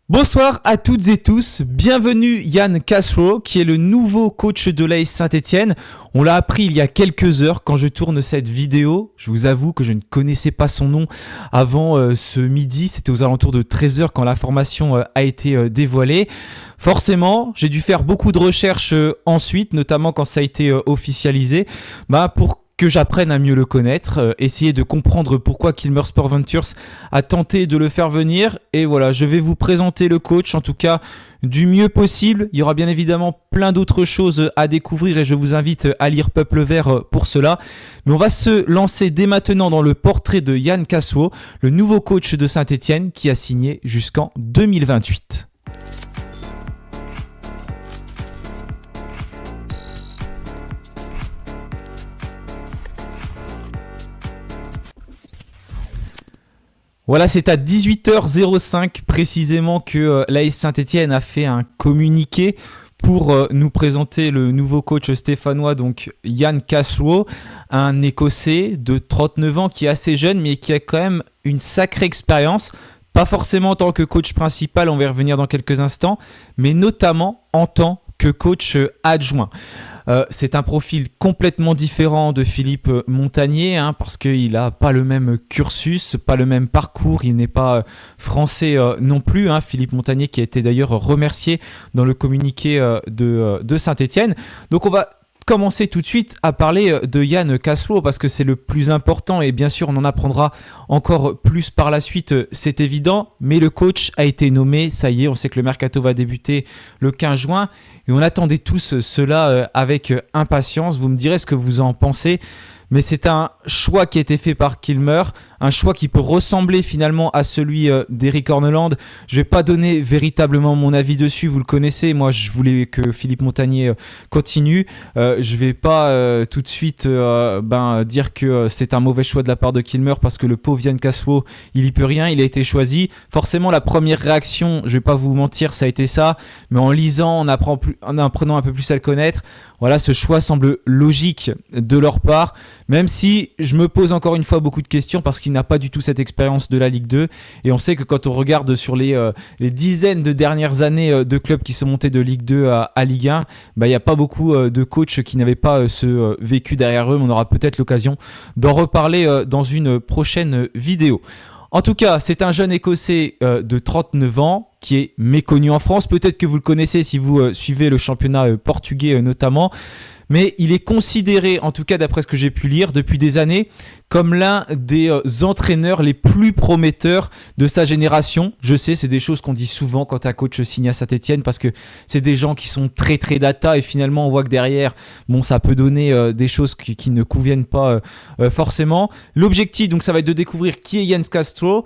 Bonsoir à toutes et tous, bienvenue Yann Castro qui est le nouveau coach de l'AS Saint-Etienne. On l'a appris il y a quelques heures quand je tourne cette vidéo. Je vous avoue que je ne connaissais pas son nom avant ce midi, c'était aux alentours de 13h quand l'information a été dévoilée. Forcément, j'ai dû faire beaucoup de recherches ensuite, notamment quand ça a été officialisé, pour que j'apprenne à mieux le connaître, essayer de comprendre pourquoi Kilmer Sport Ventures a tenté de le faire venir. Et voilà, je vais vous présenter le coach, en tout cas du mieux possible. Il y aura bien évidemment plein d'autres choses à découvrir et je vous invite à lire Peuple Vert pour cela. Mais on va se lancer dès maintenant dans le portrait de Yann Castro, le nouveau coach de Saint-Etienne qui a signé jusqu'en 2028. Voilà, c'est à 18h05 précisément que l'AS Saint-Etienne a fait un communiqué pour nous présenter le nouveau coach stéphanois, donc Yann Castro, un Écossais de 39 ans qui est assez jeune mais qui a quand même une sacrée expérience. Pas forcément en tant que coach principal, on va y revenir dans quelques instants, mais notamment en tant que coach adjoint. C'est un profil complètement différent de Philippe Montagnier parce qu'il n'a pas le même cursus, pas le même parcours, il n'est pas français non plus. Philippe Montagnier qui a été d'ailleurs remercié dans le communiqué de Saint-Etienne. Donc on va commencer tout de suite à parler de Yann Castro parce que c'est le plus important et bien sûr on en apprendra encore plus par la suite, c'est évident, mais le coach a été nommé, ça y est, on sait que le mercato va débuter le 15 juin et on attendait tous cela avec impatience. Vous me direz ce que vous en pensez, mais c'est un choix qui a été fait par Kilmer, un choix qui peut ressembler finalement à celui d'Eric Orneland. Je ne vais pas donner véritablement mon avis dessus, vous le connaissez, moi je voulais que Philippe Montagnier continue. Je ne vais pas tout de suite dire que c'est un mauvais choix de la part de Kilmer parce que le pauvre Yann Castro, il y peut rien, il a été choisi. Forcément la première réaction, je ne vais pas vous mentir, ça a été ça, mais en lisant, en apprenant un peu plus à le connaître, voilà, ce choix semble logique de leur part, même si je me pose encore une fois beaucoup de questions parce qu'il n'a pas du tout cette expérience de la Ligue 2 et on sait que quand on regarde sur les dizaines de dernières années de clubs qui sont montés de Ligue 2 à Ligue 1, il n'y a pas beaucoup de coachs qui n'avaient pas ce vécu derrière eux, mais on aura peut-être l'occasion d'en reparler dans une prochaine vidéo. En tout cas, c'est un jeune Écossais de 39 ans qui est méconnu en France. Peut-être que vous le connaissez si vous suivez le championnat portugais notamment. Mais il est considéré, en tout cas d'après ce que j'ai pu lire depuis des années, comme l'un des entraîneurs les plus prometteurs de sa génération. Je sais, c'est des choses qu'on dit souvent quand un coach signe à Saint-Etienne parce que c'est des gens qui sont très très data et finalement on voit que derrière, ça peut donner des choses qui ne conviennent pas forcément. L'objectif, donc ça va être de découvrir qui est Yann Castro,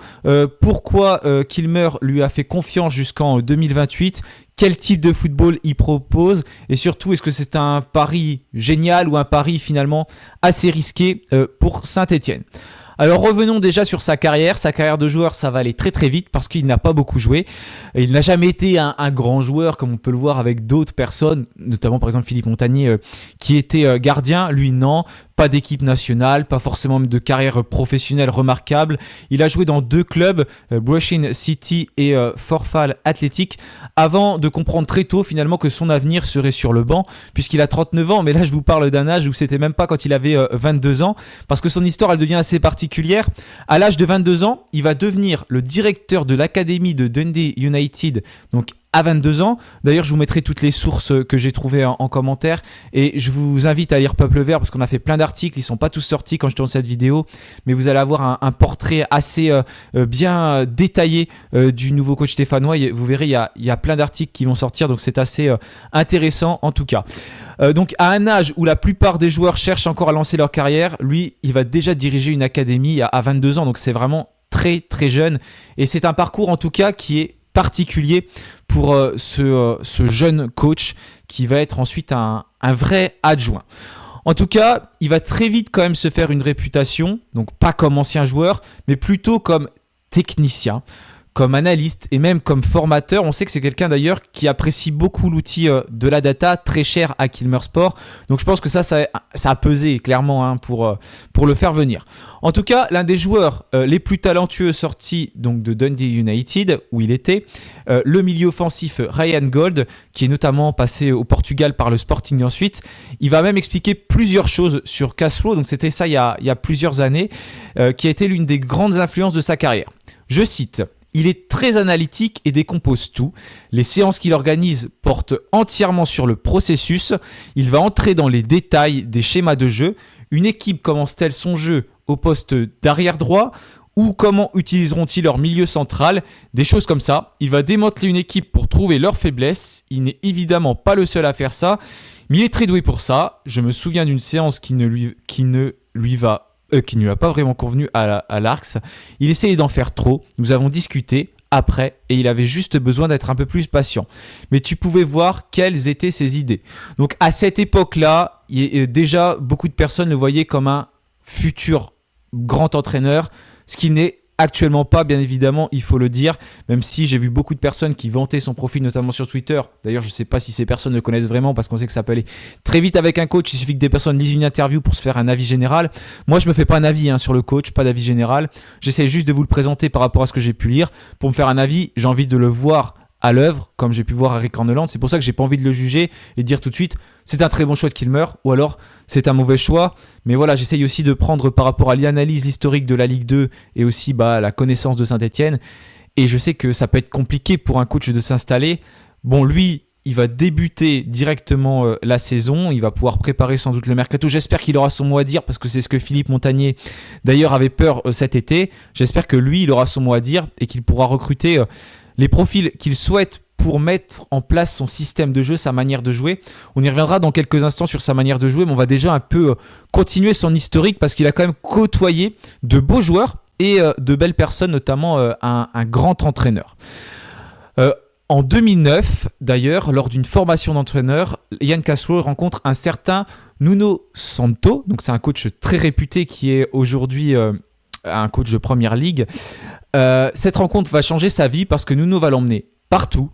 pourquoi Kilmer lui a fait confiance jusqu'en 2028, quel type de football il propose et surtout est-ce que c'est un pari génial ou un pari finalement assez risqué pour Saint-Etienne. Alors revenons déjà sur sa carrière de joueur, ça va aller très très vite parce qu'il n'a pas beaucoup joué. Il n'a jamais été un grand joueur comme on peut le voir avec d'autres personnes, notamment par exemple Philippe Montagnier qui était gardien, lui non. Pas d'équipe nationale, pas forcément de carrière professionnelle remarquable. Il a joué dans 2 clubs, Brechin City et Forfar Athletic, avant de comprendre très tôt finalement que son avenir serait sur le banc, puisqu'il a 39 ans, mais là je vous parle d'un âge où c'était même pas quand il avait 22 ans, parce que son histoire elle devient assez particulière. À l'âge de 22 ans, il va devenir le directeur de l'académie de Dundee United, donc à 22 ans. D'ailleurs, je vous mettrai toutes les sources que j'ai trouvées en commentaire et je vous invite à lire Peuple Vert parce qu'on a fait plein d'articles. Ils ne sont pas tous sortis quand je tourne cette vidéo, mais vous allez avoir un portrait assez bien détaillé du nouveau coach stéphanois. Vous verrez, il y a plein d'articles qui vont sortir, donc c'est assez intéressant en tout cas. Donc à un âge où la plupart des joueurs cherchent encore à lancer leur carrière, lui, il va déjà diriger une académie à 22 ans, donc c'est vraiment très très jeune et c'est un parcours en tout cas qui est particulier pour ce jeune coach qui va être ensuite un vrai adjoint. En tout cas, il va très vite quand même se faire une réputation, donc pas comme ancien joueur, mais plutôt comme technicien, comme analyste et même comme formateur. On sait que c'est quelqu'un d'ailleurs qui apprécie beaucoup l'outil de la data, très cher à Kilmer Sport. Donc je pense que ça a pesé clairement pour le faire venir. En tout cas, l'un des joueurs les plus talentueux sortis donc, de Dundee United, où il était, le milieu offensif Ryan Gold, qui est notamment passé au Portugal par le Sporting ensuite, il va même expliquer plusieurs choses sur Castro, donc c'était ça il y a plusieurs années, qui a été l'une des grandes influences de sa carrière. Je cite: il est très analytique et décompose tout. Les séances qu'il organise portent entièrement sur le processus. Il va entrer dans les détails des schémas de jeu. Une équipe commence-t-elle son jeu au poste d'arrière droit ou comment utiliseront-ils leur milieu central? Des choses comme ça. Il va démanteler une équipe pour trouver leurs faiblesses. Il n'est évidemment pas le seul à faire ça, mais il est très doué pour ça. Je me souviens d'une séance qui ne lui a pas vraiment convenu à l'Arx. Il essayait d'en faire trop. Nous avons discuté après et il avait juste besoin d'être un peu plus patient. Mais tu pouvais voir quelles étaient ses idées. Donc à cette époque-là, déjà beaucoup de personnes le voyaient comme un futur grand entraîneur, ce qui n'est actuellement pas, bien évidemment, il faut le dire, même si j'ai vu beaucoup de personnes qui vantaient son profil, notamment sur Twitter. D'ailleurs, je ne sais pas si ces personnes le connaissent vraiment, parce qu'on sait que ça peut aller très vite avec un coach. Il suffit que des personnes lisent une interview pour se faire un avis général. Moi, je ne me fais pas un avis sur le coach, pas d'avis général. J'essaie juste de vous le présenter par rapport à ce que j'ai pu lire. Pour me faire un avis, j'ai envie de le voir à l'œuvre, comme j'ai pu voir Eric Corneland. C'est pour ça que j'ai pas envie de le juger et de dire tout de suite c'est un très bon choix de Kilmer ou alors c'est un mauvais choix. Mais voilà, j'essaye aussi de prendre par rapport à l'analyse, l'historique de la Ligue 2 et aussi la connaissance de Saint-Etienne. Et je sais que ça peut être compliqué pour un coach de s'installer. Bon, lui, il va débuter directement la saison. Il va pouvoir préparer sans doute le mercato. J'espère qu'il aura son mot à dire parce que c'est ce que Philippe Montagnier d'ailleurs avait peur cet été. J'espère que lui, il aura son mot à dire et qu'il pourra recruter les profils qu'il souhaite pour mettre en place son système de jeu, sa manière de jouer. On y reviendra dans quelques instants sur sa manière de jouer, mais on va déjà un peu continuer son historique parce qu'il a quand même côtoyé de beaux joueurs et de belles personnes, notamment un grand entraîneur. En 2009, d'ailleurs, lors d'une formation d'entraîneur, Ian Castro rencontre un certain Nuno Santo. Donc c'est un coach très réputé qui est aujourd'hui un coach de Première Ligue. Cette rencontre va changer sa vie parce que Nuno va l'emmener partout.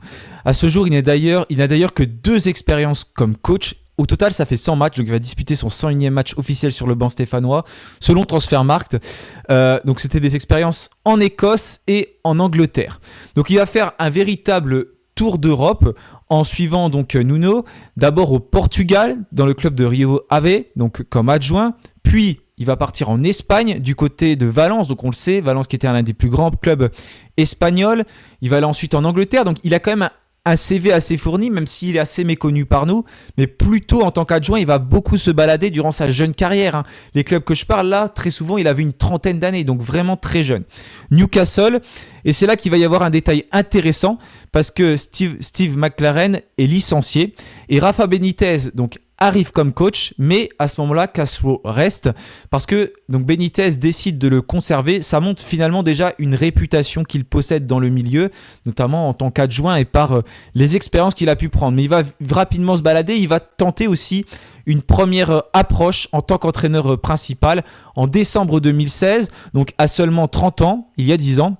À ce jour, il n'a d'ailleurs que 2 expériences comme coach. Au total, ça fait 100 matchs, donc il va disputer son 101e match officiel sur le banc stéphanois, selon Transfermarkt. Donc c'était des expériences en Écosse et en Angleterre. Donc il va faire un véritable tour d'Europe en suivant donc Nuno, d'abord au Portugal, dans le club de Rio Ave, donc comme adjoint, puis il va partir en Espagne, du côté de Valence, donc on le sait, Valence qui était l'un des plus grands clubs espagnols. Il va aller ensuite en Angleterre, donc il a quand même un CV assez fourni, même s'il est assez méconnu par nous, mais plutôt en tant qu'adjoint, il va beaucoup se balader durant sa jeune carrière. Les clubs que je parle là, très souvent, il avait une trentaine d'années, donc vraiment très jeune. Newcastle, et c'est là qu'il va y avoir un détail intéressant, parce que Steve McLaren est licencié, et Rafa Benitez, donc arrive comme coach, mais à ce moment-là, Castro reste parce que donc Benitez décide de le conserver. Ça montre finalement déjà une réputation qu'il possède dans le milieu, notamment en tant qu'adjoint et par les expériences qu'il a pu prendre. Mais il va rapidement se balader, il va tenter aussi une première approche en tant qu'entraîneur principal en décembre 2016, donc à seulement 30 ans, il y a 10 ans.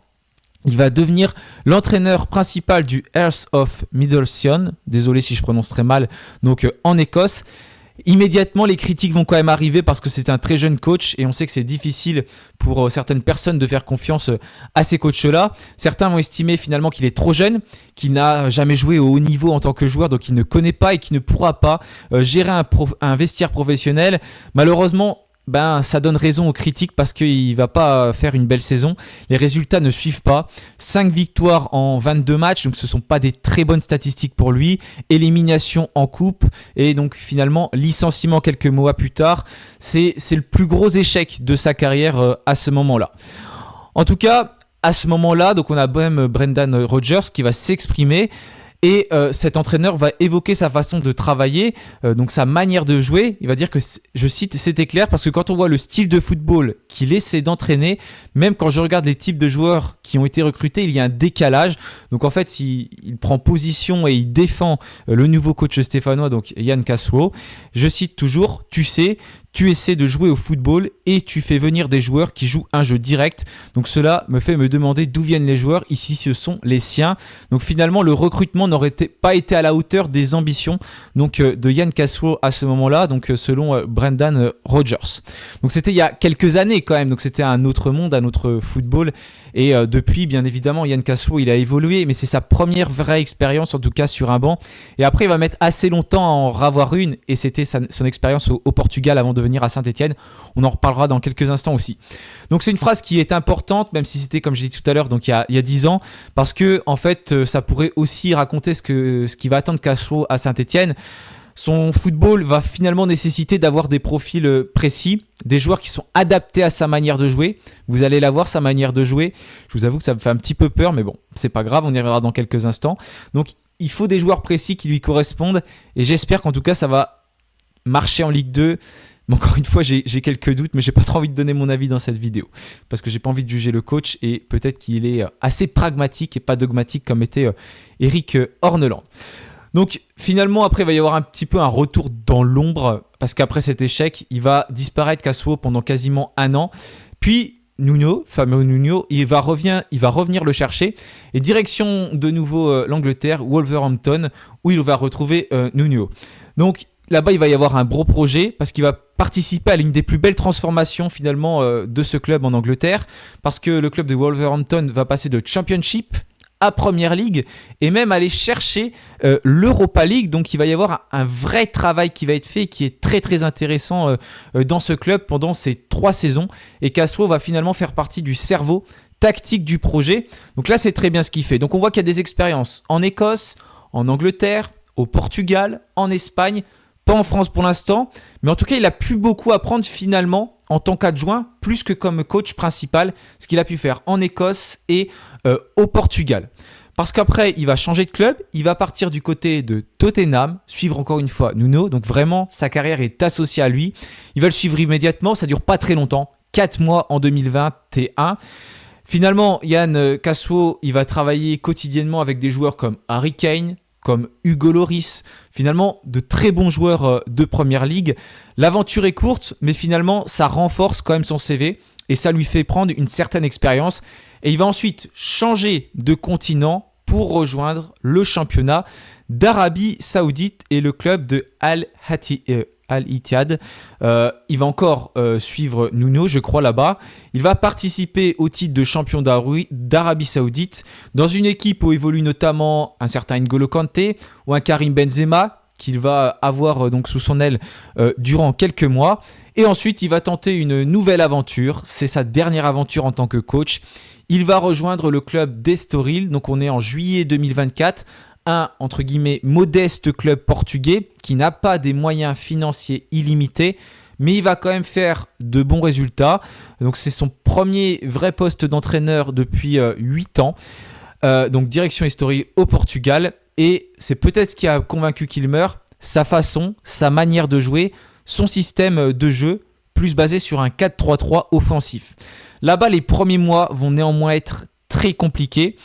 Il va devenir l'entraîneur principal du Hearts of Midlothian, désolé si je prononce très mal, donc en Écosse. Immédiatement, les critiques vont quand même arriver parce que c'est un très jeune coach et on sait que c'est difficile pour certaines personnes de faire confiance à ces coachs-là. Certains vont estimer finalement qu'il est trop jeune, qu'il n'a jamais joué au haut niveau en tant que joueur, donc il ne connaît pas et qu'il ne pourra pas gérer un vestiaire professionnel. Malheureusement, ça donne raison aux critiques parce qu'il ne va pas faire une belle saison. Les résultats ne suivent pas. 5 victoires en 22 matchs, donc ce ne sont pas des très bonnes statistiques pour lui. Élimination en coupe et donc finalement licenciement quelques mois plus tard. C'est le plus gros échec de sa carrière à ce moment-là. En tout cas, à ce moment-là, donc on a même Brendan Rodgers qui va s'exprimer. Et cet entraîneur va évoquer sa façon de travailler, donc sa manière de jouer. Il va dire que, je cite, c'était clair parce que quand on voit le style de football qu'il essaie d'entraîner, même quand je regarde les types de joueurs qui ont été recrutés, il y a un décalage. Donc en fait, il prend position et il défend le nouveau coach stéphanois, donc Ian Castro. Je cite toujours, tu sais, tu essaies de jouer au football et tu fais venir des joueurs qui jouent un jeu direct. Donc cela me fait me demander d'où viennent les joueurs. Ici, ce sont les siens. Donc finalement, le recrutement n'aurait pas été à la hauteur des ambitions de Yann Castro à ce moment-là, selon Brendan Rodgers. Donc c'était il y a quelques années quand même. Donc c'était un autre monde, un autre football. Et depuis, bien évidemment, Yann Castro, il a évolué, mais c'est sa première vraie expérience, en tout cas sur un banc. Et après, il va mettre assez longtemps à en ravoir une, et c'était son expérience au Portugal avant de venir à Saint-Etienne. On en reparlera dans quelques instants aussi. Donc c'est une phrase qui est importante, même si c'était, comme je l'ai dit tout à l'heure, donc il y a 10 ans, parce que en fait, ça pourrait aussi raconter ce qui va attendre Castro à Saint-Etienne. Son football va finalement nécessiter d'avoir des profils précis, des joueurs qui sont adaptés à sa manière de jouer. Vous allez la voir, sa manière de jouer. Je vous avoue que ça me fait un petit peu peur, mais bon, c'est pas grave, on y reviendra dans quelques instants. Donc, il faut des joueurs précis qui lui correspondent, et j'espère qu'en tout cas, ça va marcher en Ligue 2. Mais encore une fois, j'ai quelques doutes, mais j'ai pas trop envie de donner mon avis dans cette vidéo, parce que j'ai pas envie de juger le coach, et peut-être qu'il est assez pragmatique et pas dogmatique comme était Eric Horneland. Donc finalement, après, il va y avoir un petit peu un retour dans l'ombre, parce qu'après cet échec, il va disparaître Castro pendant quasiment un an. Puis Nuno, fameux Nuno, il va revenir le chercher, et direction de nouveau l'Angleterre, Wolverhampton, où il va retrouver Nuno. Donc là-bas, il va y avoir un gros projet, parce qu'il va participer à l'une des plus belles transformations finalement de ce club en Angleterre, parce que le club de Wolverhampton va passer de Championship à Premier League, et même aller chercher l'Europa League. Donc il va y avoir un vrai travail qui va être fait, qui est très très intéressant dans ce club pendant ces 3 saisons, et Castro va finalement faire partie du cerveau tactique du projet. Donc là, c'est très bien ce qu'il fait. Donc on voit qu'il y a des expériences en Écosse, en Angleterre, au Portugal, en Espagne, pas en France pour l'instant, mais en tout cas il a pu beaucoup apprendre finalement en tant qu'adjoint, plus que comme coach principal, ce qu'il a pu faire en Écosse et au Portugal. Parce qu'après, il va changer de club, il va partir du côté de Tottenham, suivre encore une fois Nuno, donc vraiment sa carrière est associée à lui. Il va le suivre immédiatement, ça dure pas très longtemps, 4 mois en 2021. Finalement, Yann Castro, il va travailler quotidiennement avec des joueurs comme Harry Kane, comme Hugo Lloris, finalement de très bons joueurs de Première Ligue. L'aventure est courte, mais finalement ça renforce quand même son CV et ça lui fait prendre une certaine expérience. Et il va ensuite changer de continent pour rejoindre le championnat d'Arabie Saoudite et le club de Al-Ittihad. Il va encore suivre Nuno, je crois, là-bas. Il va participer au titre de champion d'Arabie Saoudite dans une équipe où évolue notamment un certain N'Golo Kanté ou un Karim Benzema qu'il va avoir donc sous son aile durant quelques mois. Et ensuite, il va tenter une nouvelle aventure. C'est sa dernière aventure en tant que coach. Il va rejoindre le club d'Estoril. Donc on est en juillet 2024. Un, entre guillemets, modeste club portugais qui n'a pas des moyens financiers illimités, mais il va quand même faire de bons résultats. Donc c'est son premier vrai poste d'entraîneur depuis 8 ans. Donc direction Estoril au Portugal. Et c'est peut-être ce qui a convaincu qu'il meurt, sa façon, sa manière de jouer, son système de jeu, plus basé sur un 4-3-3 offensif. Là-bas, les premiers mois vont néanmoins être très compliqués.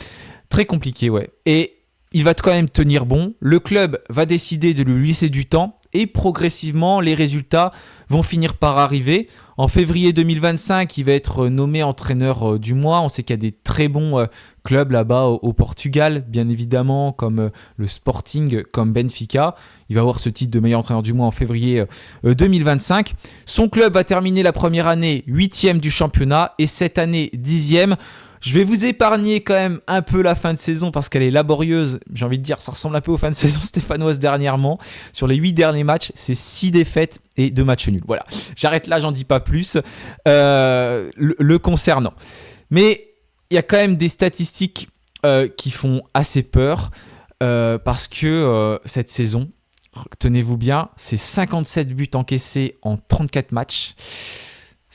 Très compliqués, ouais. Et il va quand même tenir bon. Le club va décider de lui laisser du temps et progressivement, les résultats vont finir par arriver. En février 2025, il va être nommé entraîneur du mois. On sait qu'il y a des très bons clubs là-bas au Portugal, bien évidemment, comme le Sporting, comme Benfica. Il va avoir ce titre de meilleur entraîneur du mois en février 2025. Son club va terminer la première année 8e du championnat et cette année 10e. Je vais vous épargner quand même un peu la fin de saison parce qu'elle est laborieuse. J'ai envie de dire, ça ressemble un peu aux fins de saison stéphanoises dernièrement. Sur les 8 derniers matchs, c'est 6 défaites et 2 matchs nuls. Voilà, j'arrête là, j'en dis pas plus le concernant. Mais il y a quand même des statistiques qui font assez peur parce que cette saison, tenez-vous bien, c'est 57 buts encaissés en 34 matchs.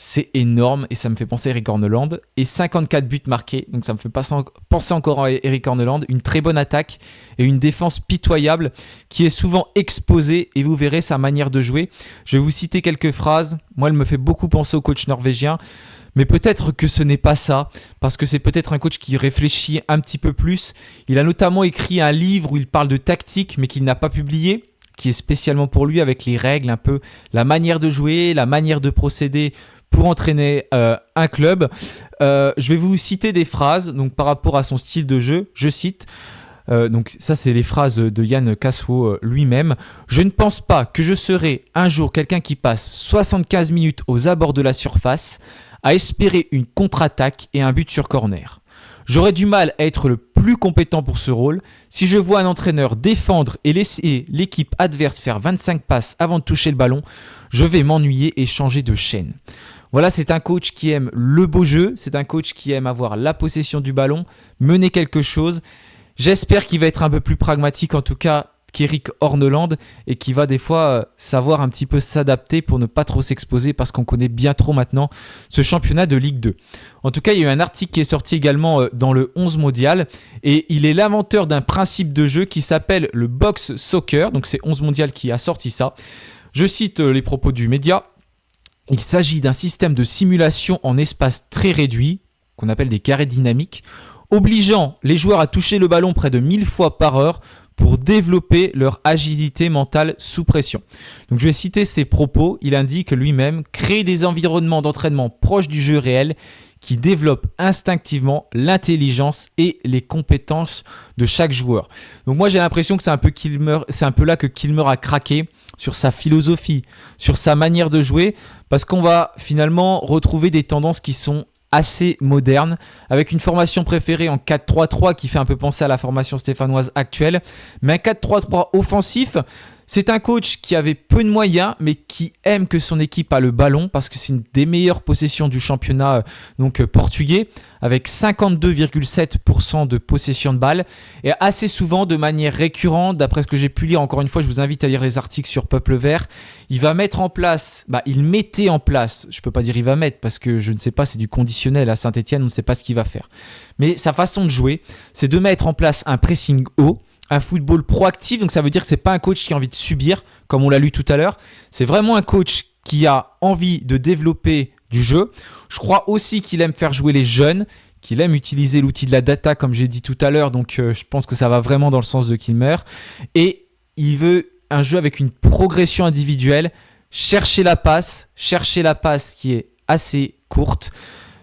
C'est énorme et ça me fait penser à Eric Horneland. Et 54 buts marqués, donc ça me fait penser encore à Eric Horneland. Une très bonne attaque et une défense pitoyable qui est souvent exposée et vous verrez sa manière de jouer. Je vais vous citer quelques phrases. Moi, elle me fait beaucoup penser au coach norvégien. Mais peut-être que ce n'est pas ça, parce que c'est peut-être un coach qui réfléchit un petit peu plus. Il a notamment écrit un livre où il parle de tactique, mais qu'il n'a pas publié, qui est spécialement pour lui avec les règles, un peu la manière de jouer, la manière de procéder pour entraîner un club. Je vais vous citer des phrases donc, par rapport à son style de jeu. Je cite, donc ça c'est les phrases de Yann Kaswo lui-même. « Je ne pense pas que je serai un jour quelqu'un qui passe 75 minutes aux abords de la surface à espérer une contre-attaque et un but sur corner. J'aurais du mal à être le plus compétent pour ce rôle. Si je vois un entraîneur défendre et laisser l'équipe adverse faire 25 passes avant de toucher le ballon, je vais m'ennuyer et changer de chaîne. » Voilà, c'est un coach qui aime le beau jeu, c'est un coach qui aime avoir la possession du ballon, mener quelque chose. J'espère qu'il va être un peu plus pragmatique en tout cas qu'Eric Horneland et qui va des fois savoir un petit peu s'adapter pour ne pas trop s'exposer parce qu'on connaît bien trop maintenant ce championnat de Ligue 2. En tout cas, il y a eu un article qui est sorti également dans le 11 mondial et il est l'inventeur d'un principe de jeu qui s'appelle le box soccer. Donc c'est 11 mondial qui a sorti ça. Je cite les propos du média. Il s'agit d'un système de simulation en espace très réduit, qu'on appelle des carrés dynamiques, obligeant les joueurs à toucher le ballon près de 1000 fois par heure pour développer leur agilité mentale sous pression. Donc je vais citer ses propos. Il indique lui-même « Créer des environnements d'entraînement proches du jeu réel qui développent instinctivement l'intelligence et les compétences de chaque joueur. » Donc moi j'ai l'impression que c'est un peu là que Kilmer a craqué sur sa philosophie, sur sa manière de jouer, parce qu'on va finalement retrouver des tendances qui sont assez modernes, avec une formation préférée en 4-3-3 qui fait un peu penser à la formation stéphanoise actuelle, mais un 4-3-3 offensif. C'est un coach qui avait peu de moyens, mais qui aime que son équipe a le ballon parce que c'est une des meilleures possessions du championnat portugais, avec 52,7% de possession de balle. Et assez souvent, de manière récurrente, d'après ce que j'ai pu lire, encore une fois, je vous invite à lire les articles sur Peuple Vert, il mettait en place, je ne peux pas dire il va mettre parce que je ne sais pas, c'est du conditionnel à Saint-Etienne, on ne sait pas ce qu'il va faire. Mais sa façon de jouer, c'est de mettre en place un pressing haut, un football proactif, donc ça veut dire que c'est pas un coach qui a envie de subir, comme on l'a lu tout à l'heure. C'est vraiment un coach qui a envie de développer du jeu. Je crois aussi qu'il aime faire jouer les jeunes, qu'il aime utiliser l'outil de la data, comme j'ai dit tout à l'heure, donc je pense que ça va vraiment dans le sens de Kilmer. Et il veut un jeu avec une progression individuelle, chercher la passe qui est assez courte.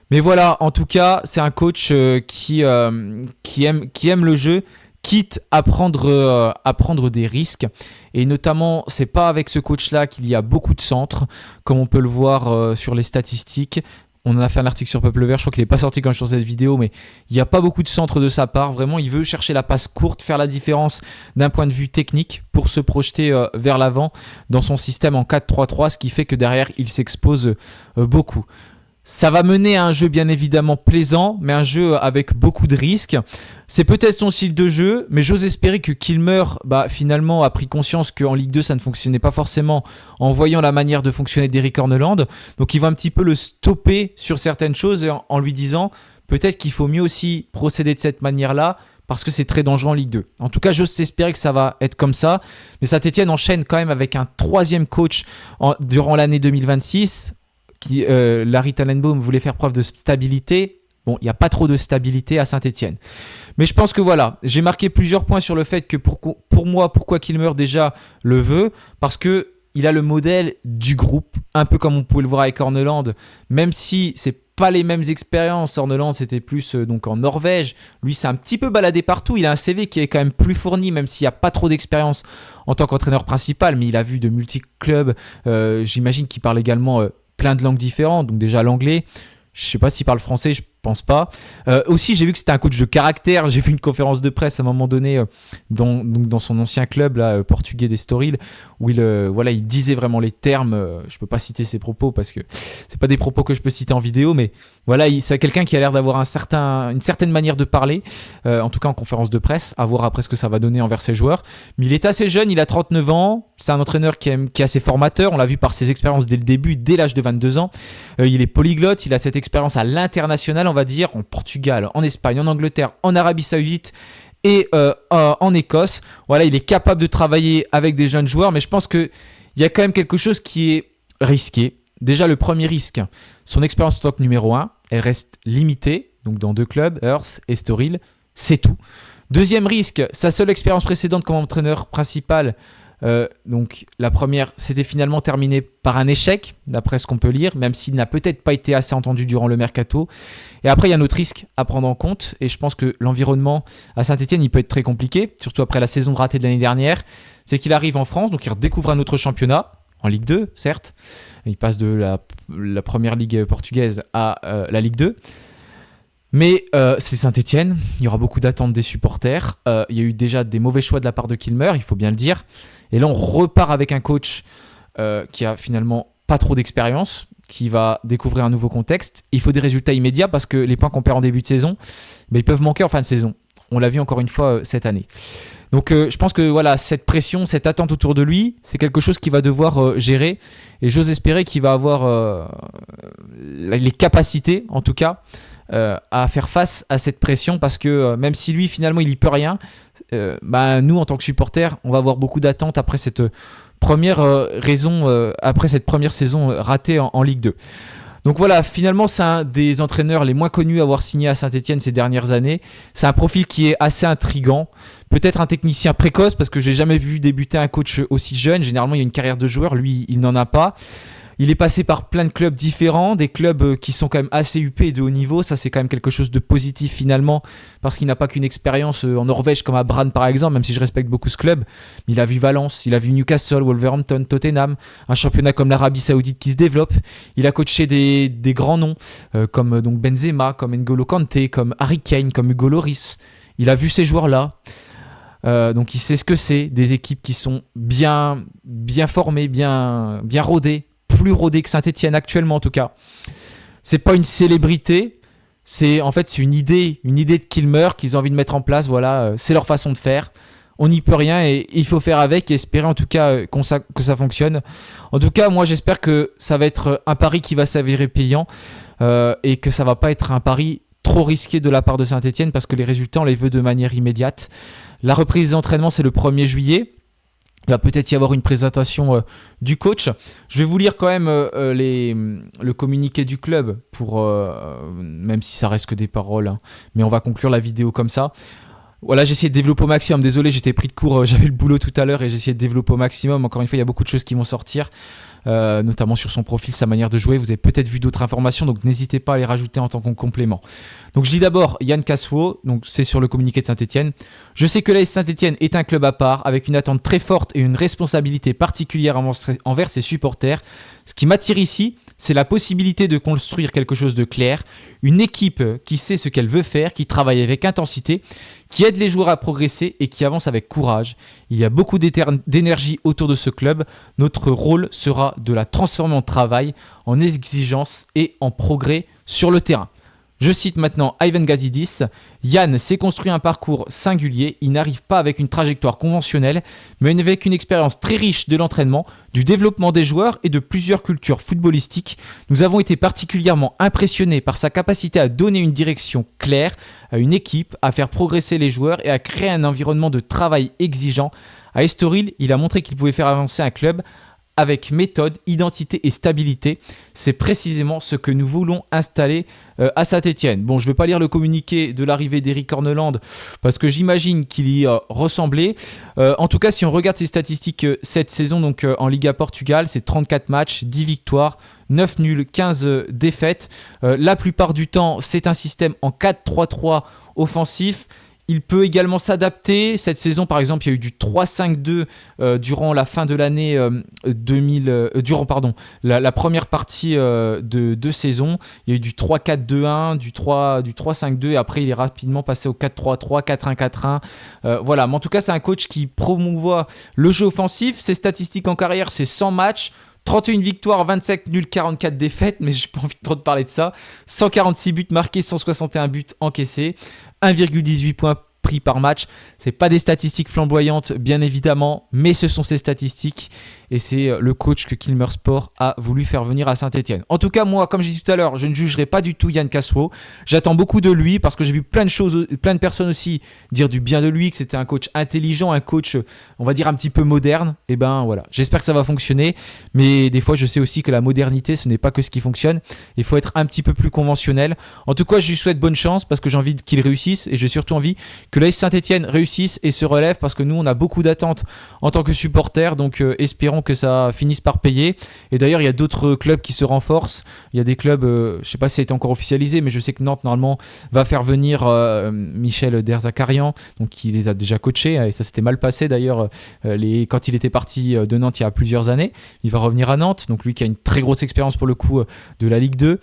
Mais voilà, en tout cas, c'est un coach qui aime le jeu, quitte à prendre des risques. Et notamment, c'est pas avec ce coach-là qu'il y a beaucoup de centres, comme on peut le voir sur les statistiques. On en a fait un article sur Peuple Vert, je crois qu'il n'est pas sorti quand je suis sur cette vidéo, mais il n'y a pas beaucoup de centres de sa part. Vraiment, il veut chercher la passe courte, faire la différence d'un point de vue technique pour se projeter vers l'avant dans son système en 4-3-3, ce qui fait que derrière, il s'expose beaucoup. Ça va mener à un jeu bien évidemment plaisant, mais un jeu avec beaucoup de risques. C'est peut-être son style de jeu, mais j'ose espérer que Kilmer finalement a pris conscience qu'en Ligue 2 ça ne fonctionnait pas forcément en voyant la manière de fonctionner d'Eric Horneland. Donc il va un petit peu le stopper sur certaines choses en lui disant peut-être qu'il faut mieux aussi procéder de cette manière-là parce que c'est très dangereux en Ligue 2. En tout cas, j'ose espérer que ça va être comme ça. Mais Saint-Etienne enchaîne quand même avec un troisième coach durant l'année 2026. Larry Tannenbaum voulait faire preuve de stabilité. Bon, il n'y a pas trop de stabilité à Saint-Etienne. Mais je pense que voilà, j'ai marqué plusieurs points sur le fait que pour moi, pourquoi Kilmer déjà le veut, parce que il a le modèle du groupe, un peu comme on pouvait le voir avec Horneland, même si c'est pas les mêmes expériences. Horneland, c'était plus donc en Norvège. Lui, c'est un petit peu baladé partout. Il a un CV qui est quand même plus fourni, même s'il n'y a pas trop d'expérience en tant qu'entraîneur principal, mais il a vu de multi-clubs. J'imagine qu'il parle également plein de langues différentes, donc déjà l'anglais, je sais pas s'il parle français, je pense pas. Aussi, j'ai vu que c'était un coach de caractère. J'ai vu une conférence de presse à un moment donné dans son ancien club là, portugais d'Estoril, où il disait vraiment les termes. Je peux pas citer ses propos parce que c'est pas des propos que je peux citer en vidéo, mais voilà, c'est quelqu'un qui a l'air d'avoir une certaine manière de parler, en tout cas en conférence de presse, à voir après ce que ça va donner envers ses joueurs. Mais il est assez jeune, il a 39 ans, c'est un entraîneur qui est assez formateur, on l'a vu par ses expériences dès le début, dès l'âge de 22 ans. Il est polyglotte, il a cette expérience à l'international, on va dire, en Portugal, en Espagne, en Angleterre, en Arabie Saoudite et en Écosse. Voilà, il est capable de travailler avec des jeunes joueurs, mais je pense qu'il y a quand même quelque chose qui est risqué. Déjà, le premier risque, son expérience en tant que numéro 1, elle reste limitée, donc dans 2 clubs, Hearts et Estoril, c'est tout. Deuxième risque, sa seule expérience précédente comme entraîneur principal, Donc la première, c'était finalement terminé par un échec, d'après ce qu'on peut lire, même s'il n'a peut-être pas été assez entendu durant le mercato. Et après, il y a un autre risque à prendre en compte, et je pense que l'environnement à Saint-Etienne, il peut être très compliqué, surtout après la saison ratée de l'année dernière. C'est qu'il arrive en France, donc il redécouvre un autre championnat, en Ligue 2, certes. Il passe de la première ligue portugaise à la Ligue 2. Mais c'est Saint-Etienne, il y aura beaucoup d'attentes des supporters. Il y a eu déjà des mauvais choix de la part de Kilmer, il faut bien le dire. Et là, on repart avec un coach qui a finalement pas trop d'expérience, qui va découvrir un nouveau contexte. Il faut des résultats immédiats parce que les points qu'on perd en début de saison, ils peuvent manquer en fin de saison. On l'a vu encore une fois cette année. Donc je pense que voilà, cette pression, cette attente autour de lui, c'est quelque chose qu'il va devoir gérer. Et j'ose espérer qu'il va avoir les capacités, en tout cas, à faire face à cette pression, parce que même si lui finalement il y peut rien, nous en tant que supporters on va avoir beaucoup d'attentes après cette première après cette première saison ratée en Ligue 2. Donc voilà, finalement c'est un des entraîneurs les moins connus à avoir signé à Saint-Etienne ces dernières années. C'est un profil qui est assez intriguant, peut-être un technicien précoce, parce que j'ai jamais vu débuter un coach aussi jeune. Généralement il y a une carrière de joueur, lui il n'en a pas. Il est passé par plein de clubs différents, des clubs qui sont quand même assez huppés et de haut niveau. Ça, c'est quand même quelque chose de positif finalement, parce qu'il n'a pas qu'une expérience en Norvège comme à Brann par exemple, même si je respecte beaucoup ce club. Il a vu Valence, il a vu Newcastle, Wolverhampton, Tottenham, un championnat comme l'Arabie Saoudite qui se développe. Il a coaché des grands noms comme donc Benzema, comme N'Golo Kanté, comme Harry Kane, comme Hugo Lloris. Il a vu ces joueurs-là. Donc il sait ce que c'est, des équipes qui sont bien formées, bien rodées. Plus rodé que Saint-Etienne actuellement en tout cas. C'est pas une célébrité, c'est une idée de Kilmer qu'ils ont envie de mettre en place. Voilà, c'est leur façon de faire. On n'y peut rien et il faut faire avec et espérer en tout cas que ça fonctionne. En tout cas, moi j'espère que ça va être un pari qui va s'avérer payant et que ça va pas être un pari trop risqué de la part de Saint-Etienne, parce que les résultats on les veut de manière immédiate. La reprise des entraînements c'est le 1er juillet. Il va peut-être y avoir une présentation du coach. Je vais vous lire quand même le communiqué du club, même si ça reste que des paroles, hein, mais on va conclure la vidéo comme ça. Voilà, j'ai essayé de développer au maximum. Désolé, j'étais pris de court, j'avais le boulot tout à l'heure et j'ai essayé de développer au maximum. Encore une fois, il y a beaucoup de choses qui vont sortir, notamment sur son profil, sa manière de jouer. Vous avez peut-être vu d'autres informations, donc n'hésitez pas à les rajouter en tant que complément. Donc je lis d'abord Yann Cassuo, donc c'est sur le communiqué de Saint-Etienne. Je sais que l'AS Saint-Etienne est un club à part, avec une attente très forte et une responsabilité particulière envers ses supporters. Ce qui m'attire ici, c'est la possibilité de construire quelque chose de clair, une équipe qui sait ce qu'elle veut faire, qui travaille avec intensité, qui aide les joueurs à progresser et qui avance avec courage. Il y a beaucoup d'énergie autour de ce club. Notre rôle sera de la transformer en travail, en exigence et en progrès sur le terrain. Je cite maintenant Ivan Gazidis. Yann s'est construit un parcours singulier. Il n'arrive pas avec une trajectoire conventionnelle, mais avec une expérience très riche de l'entraînement, du développement des joueurs et de plusieurs cultures footballistiques. Nous avons été particulièrement impressionnés par sa capacité à donner une direction claire à une équipe, à faire progresser les joueurs et à créer un environnement de travail exigeant. À Estoril, il a montré qu'il pouvait faire avancer un club avec méthode, identité et stabilité. C'est précisément ce que nous voulons installer à Saint-Etienne. Bon, je ne vais pas lire le communiqué de l'arrivée d'Eric Corneland parce que j'imagine qu'il y ressemblait. En tout cas, si on regarde ses statistiques cette saison, donc en Liga Portugal, c'est 34 matchs, 10 victoires, 9 nuls, 15 défaites. La plupart du temps, c'est un système en 4-3-3 offensif. Il peut également s'adapter. Cette saison, par exemple, il y a eu du 3-5-2 durant la fin de l'année la première partie de saison. Il y a eu du 3-4-2-1, du 3-5-2 et après il est rapidement passé au 4-3-3, 4-1-4-1. Voilà, mais en tout cas, c'est un coach qui promouvoit le jeu offensif. Ses statistiques en carrière, c'est 100 matchs. 31 victoires, 25 nuls, 44 défaites, mais j'ai pas envie trop de parler de ça. 146 buts marqués, 161 buts encaissés, 1,18 points pris par match. C'est pas des statistiques flamboyantes, bien évidemment, mais ce sont ces statistiques et c'est le coach que Kilmer Sport a voulu faire venir à Saint-Etienne. En tout cas, moi, comme je disais tout à l'heure, je ne jugerai pas du tout Yann Cassuo. J'attends beaucoup de lui parce que j'ai vu plein de personnes aussi dire du bien de lui, que c'était un coach intelligent, un coach, on va dire, un petit peu moderne. Et ben voilà, j'espère que ça va fonctionner, mais des fois, je sais aussi que la modernité, ce n'est pas que ce qui fonctionne. Il faut être un petit peu plus conventionnel. En tout cas, je lui souhaite bonne chance parce que j'ai envie qu'il réussisse et j'ai surtout envie que l'AS Saint-Etienne réussisse et se relève, parce que nous on a beaucoup d'attentes en tant que supporters, donc espérons que ça finisse par payer. Et d'ailleurs il y a d'autres clubs qui se renforcent. Il y a des clubs, je ne sais pas si ça a été encore officialisé, mais je sais que Nantes normalement va faire venir Michel Derzakarian, donc qui les a déjà coachés, et ça s'était mal passé d'ailleurs quand il était parti de Nantes il y a plusieurs années. Il va revenir à Nantes, donc lui qui a une très grosse expérience pour le coup de la Ligue 2,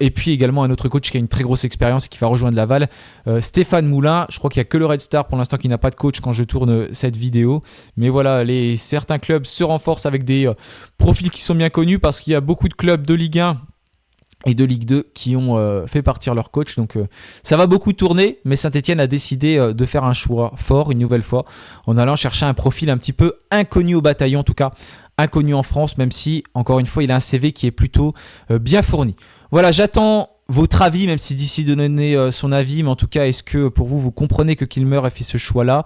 et puis également un autre coach qui a une très grosse expérience et qui va rejoindre Laval, Stéphane Moulin. Je crois qu'il n'y a que le Red Star pour l'instant qui n'a pas de coach quand je tourne cette vidéo, mais voilà, certains clubs se renforcent avec des profils qui sont bien connus, parce qu'il y a beaucoup de clubs de Ligue 1 et de Ligue 2 qui ont fait partir leur coach, donc ça va beaucoup tourner, mais Saint-Etienne a décidé de faire un choix fort une nouvelle fois en allant chercher un profil un petit peu inconnu au bataillon, en tout cas inconnu en France, même si encore une fois il a un CV qui est plutôt bien fourni. Voilà, j'attends votre avis, même si c'est difficile de donner son avis, mais en tout cas, est-ce que pour vous connaissez que Kilmer a fait ce choix-là?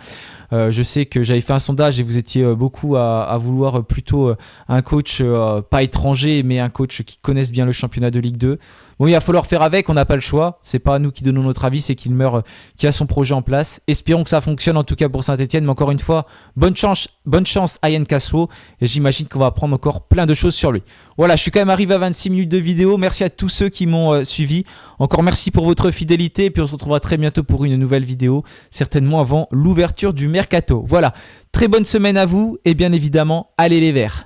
Je sais que j'avais fait un sondage et vous étiez beaucoup à vouloir plutôt un coach pas étranger, mais un coach qui connaisse bien le championnat de Ligue 2. Bon, il va falloir faire avec, on n'a pas le choix. C'est pas nous qui donnons notre avis, c'est Kilmer qui a son projet en place. Espérons que ça fonctionne, en tout cas pour Saint-Etienne. Mais encore une fois, bonne chance à Yann Castro. Et j'imagine qu'on va apprendre encore plein de choses sur lui. Voilà, je suis quand même arrivé à 26 minutes de vidéo. Merci à tous ceux qui m'ont suivi. Encore merci pour votre fidélité. Et puis on se retrouvera très bientôt pour une nouvelle vidéo, certainement avant l'ouverture du mercato. Voilà, très bonne semaine à vous. Et bien évidemment, allez les Verts.